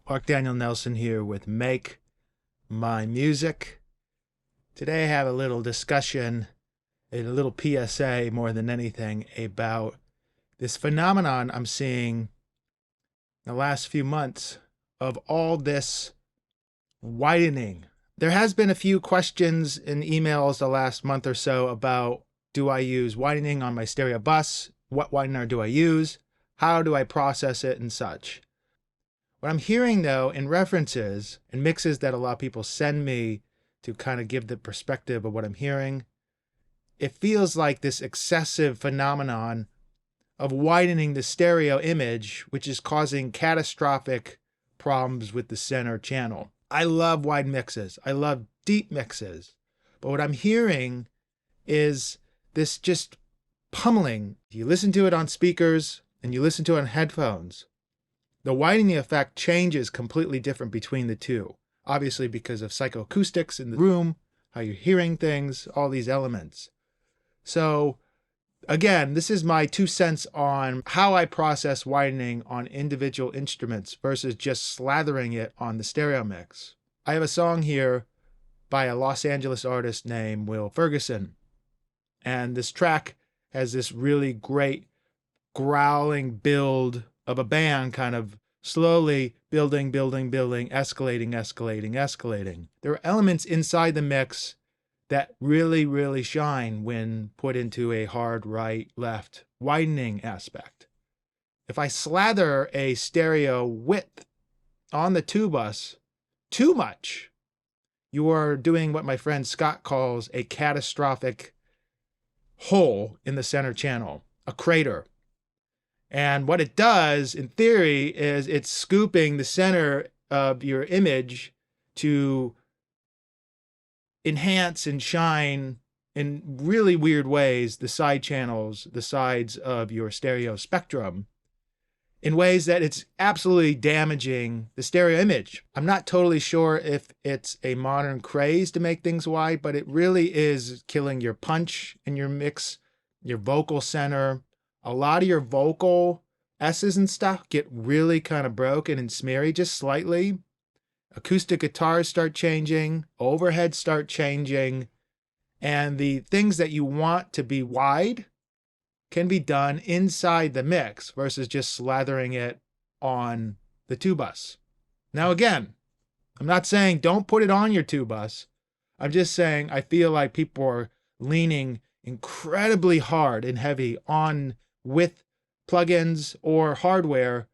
Marc Daniel Nelson here with Make My Music. Today I have a little discussion, a little PSA more than anything, about this phenomenon I'm seeing in the last few months of all this widening. There has been a few questions in emails the last month or so about, do I use widening on my stereo bus? What widener do I use? How do I process it and such? What I'm hearing, though, in references and mixes that a lot of people send me to kind of give the perspective of what I'm hearing, it feels like this excessive phenomenon of widening the stereo image, which is causing catastrophic problems with the center channel. I love wide mixes. I love deep mixes. But what I'm hearing is this just pummeling. You listen to it on speakers and you listen to it on headphones. The widening effect changes completely different between the two. Obviously because of psychoacoustics in the room, how you're hearing things, all these elements. So again, this is my 2 cents on how I process widening on individual instruments versus just slathering it on the stereo mix. I have a song here by a Los Angeles artist named Ferguson. And this track has this really great growling build of a band kind of slowly building, escalating. There are elements inside the mix that really shine when put into a hard right-left widening aspect. If I slather a stereo width on the 2-bus too much, you are doing what my friend Scott calls a catastrophic hole in the center channel, a crater. And what it does, in theory, is it's scooping the center of your image to enhance and shine in really weird ways the side channels, the sides of your stereo spectrum, in ways that it's absolutely damaging the stereo image. I'm not totally sure if it's a modern craze to make things wide, but it really is killing your punch in your mix, your vocal center. A lot of your vocal S's and stuff get really kind of broken and smeary just slightly. Acoustic guitars start changing, overheads start changing, and the things that you want to be wide can be done inside the mix versus just slathering it on the 2-bus. Now again, I'm not saying don't put it on your 2-bus. I'm just saying I feel like people are leaning incredibly hard and heavy on with plugins or hardware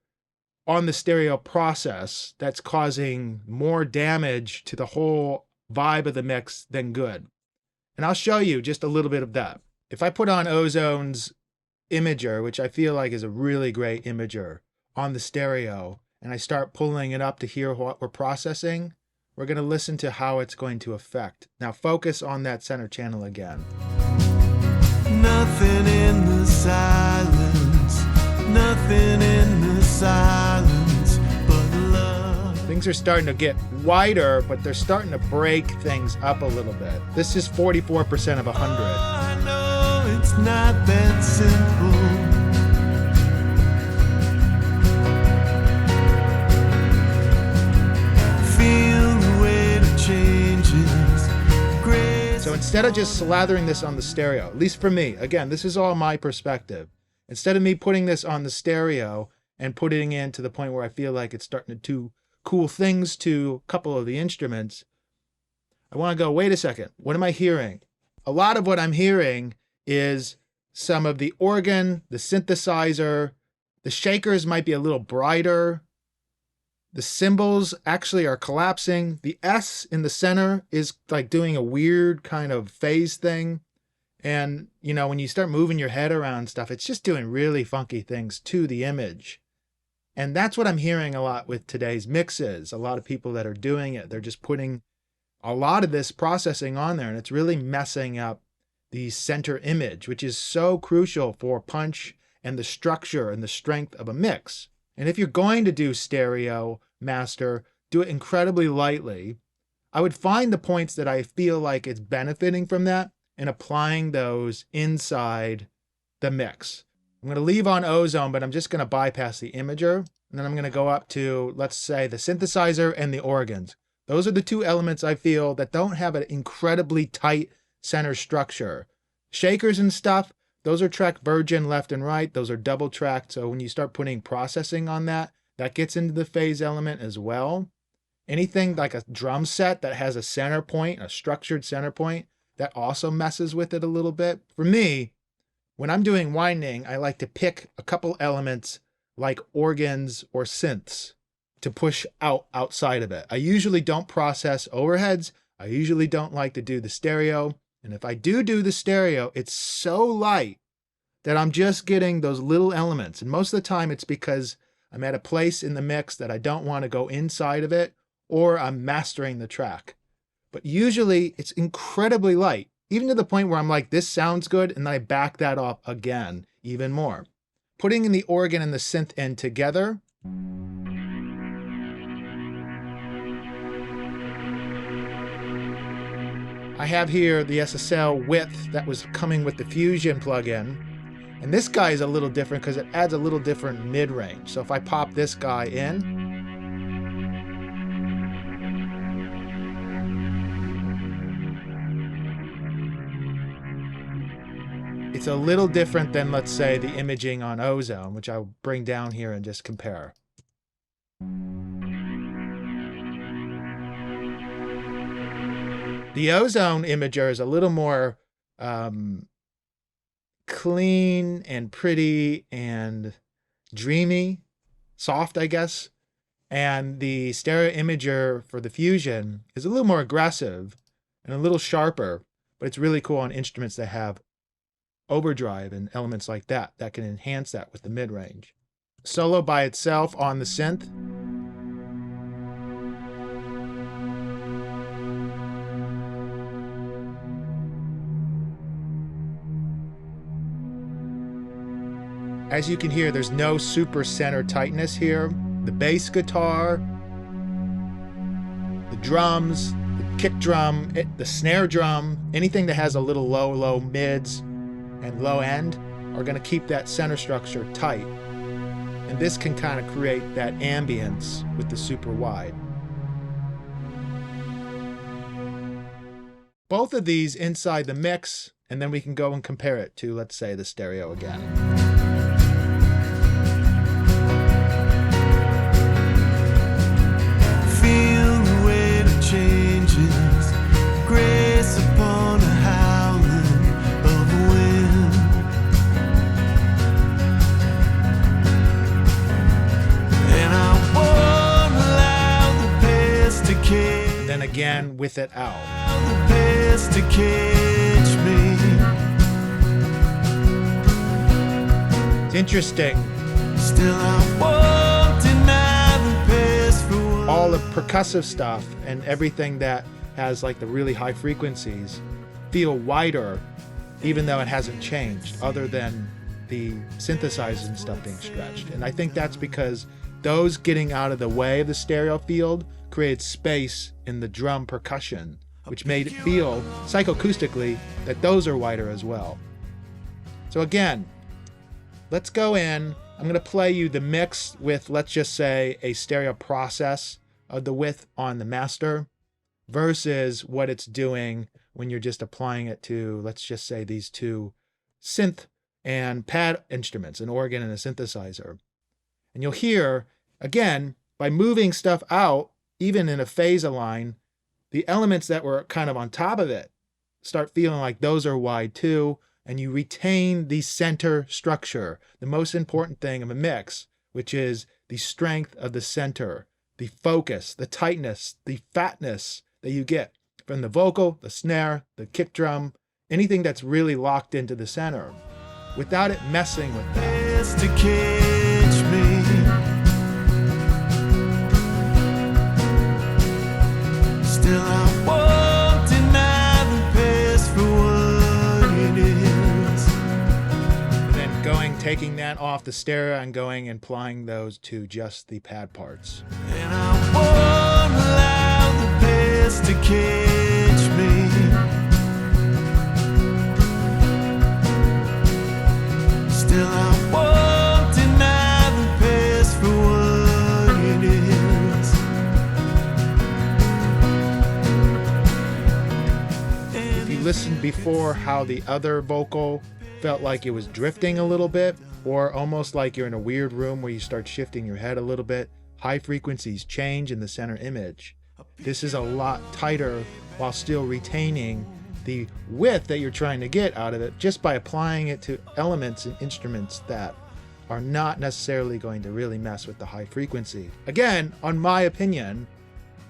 on the stereo process that's causing more damage to the whole vibe of the mix than good. And I'll show you just a little bit of that. If I put on Ozone's imager, which I feel like is a really great imager, on the stereo, and I start pulling it up to hear what we're processing, we're going to listen to how it's going to affect. Now focus on that center channel again. Nothing in the silence, nothing in the silence but love. Things are starting to get wider, but they're starting to break things up a little bit. This is 44% of 100. I know it's not that simple. Feel the weight of changes. So instead of just slathering this on the stereo, at least for me, again, this is all my perspective. Instead of me putting this on the stereo and putting it to the point where I feel like it's starting to do cool things to a couple of the instruments, I want to go, wait a second, what am I hearing? A lot of what I'm hearing is some of the organ, the synthesizer, the shakers might be a little brighter. The cymbals actually are collapsing. The S in the center is like doing a weird kind of phase thing. And, you know, when you start moving your head around stuff, it's just doing really funky things to the image. And that's what I'm hearing a lot with today's mixes. A lot of people that are doing it, they're just putting a lot of this processing on there, and it's really messing up the center image, which is so crucial for punch and the structure and the strength of a mix. And if you're going to do stereo master, do it incredibly lightly. I would find the points that I feel like it's benefiting from that and applying those inside the mix. I'm going to leave on Ozone, but I'm just going to bypass the imager. And then I'm going to go up to, let's say, the synthesizer and the organs. Those are the two elements I feel that don't have an incredibly tight center structure. Shakers and stuff, those are tracked Burdon left and right. Those are double tracked. So when you start putting processing on that, that gets into the phase element as well. Anything like a drum set that has a center point, a structured center point, that also messes with it a little bit. For me, when I'm doing widening, I like to pick a couple elements like organs or synths to push outside of it. I usually don't process overheads. I usually don't like to do the stereo. And if I do the stereo, it's so light that I'm just getting those little elements. And most of the time it's because I'm at a place in the mix that I don't want to go inside of it, or I'm mastering the track. But usually it's incredibly light, even to the point where I'm like, this sounds good, and then I back that up again, even more. Putting in the organ and the synth in together, I have here the SSL width that was coming with the Fusion plugin. And this guy is a little different because it adds a little different mid-range. So if I pop this guy in, it's a little different than, let's say, the imaging on Ozone, which I'll bring down here and just compare. The Ozone imager is a little more clean and pretty and dreamy, soft, I guess. And the stereo imager for the Fusion is a little more aggressive and a little sharper, but it's really cool on instruments that have overdrive and elements like that can enhance that with the mid-range. Solo by itself on the synth. As you can hear, there's no super center tightness here. The bass guitar, the drums, the kick drum, the snare drum, anything that has a little low mids and low end are going to keep that center structure tight. And this can kind of create that ambience with the super wide. Both of these inside the mix, and then we can go and compare it to, let's say, the stereo again. Changes, grace upon a howling of wind. And I won't allow the past to catch. And then again with it out. The past to catch me. It's interesting. Still I won't deny the past for one. All the percussive stuff and everything that has like the really high frequencies feel wider, even though it hasn't changed, other than the synthesizers and stuff being stretched. And I think that's because those getting out of the way of the stereo field created space in the drum percussion, which made it feel psychoacoustically that those are wider as well. So again, let's go in. I'm going to play you the mix with, let's just say, a stereo process of the width on the master versus what it's doing when you're just applying it to, let's just say, these two synth and pad instruments, an organ and a synthesizer. And you'll hear, again, by moving stuff out, even in a phase align, the elements that were kind of on top of it start feeling like those are wide too, and you retain the center structure, the most important thing of a mix, which is the strength of the center, the focus, the tightness, the fatness that you get from the vocal, the snare, the kick drum, anything that's really locked into the center, without it messing with that. To catch me. Still I won't deny the past for what it is. And then taking that off the stereo and going and applying those to just the pad parts. And I won't allow the past to catch me. Still I won't deny the past for what listened before how the other vocal felt like it was drifting a little bit, or almost like you're in a weird room where you start shifting your head a little bit, high frequencies change in the center image. This is a lot tighter while still retaining the width that you're trying to get out of it, just by applying it to elements and instruments that are not necessarily going to really mess with the high frequency. Again, on my opinion,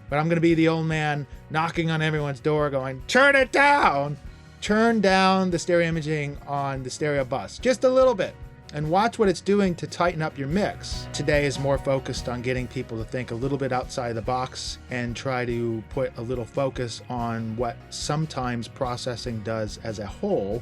but I'm going to be the old man knocking on everyone's door going, turn it down! Turn down the stereo imaging on the stereo bus just a little bit and watch what it's doing to tighten up your mix. Today is more focused on getting people to think a little bit outside the box and try to put a little focus on what sometimes processing does as a whole,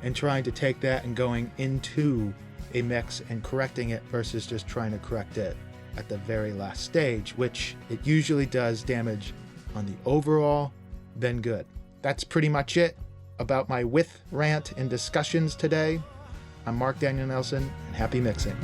and trying to take that and going into a mix and correcting it versus just trying to correct it at the very last stage, which it usually does damage on the overall than good. That's pretty much it about my width rant and discussions today. I'm Marc Daniel Nelson, and happy mixing.